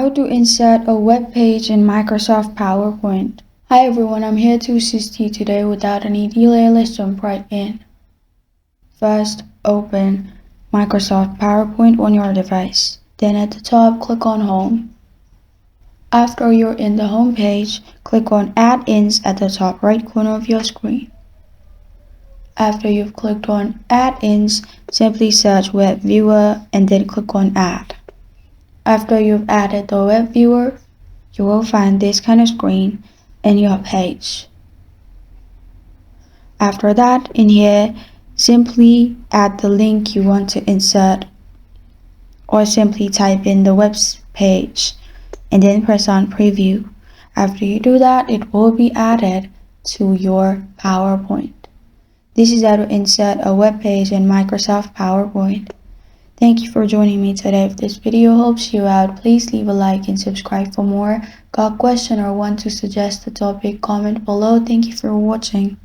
How to insert a web page in Microsoft PowerPoint. Hi everyone, I'm here to assist you today. Without any delay, let's jump right in. First, open Microsoft PowerPoint on your device. Then at the top, click on Home. After you're in the home page, click on Add-ins at the top right corner of your screen. After you've clicked on Add-ins, simply search Web Viewer and then click on Add. After you've added the web viewer, you will find this kind of screen in your page. After that, in here, simply add the link you want to insert, or simply type in the web page and then press on preview. After you do that, it will be added to your PowerPoint. This is how to insert a web page in Microsoft PowerPoint. Thank you for joining me today. If this video helps you out, please leave a like and subscribe for more. Got a question or want to suggest a topic, comment below. Thank you for watching.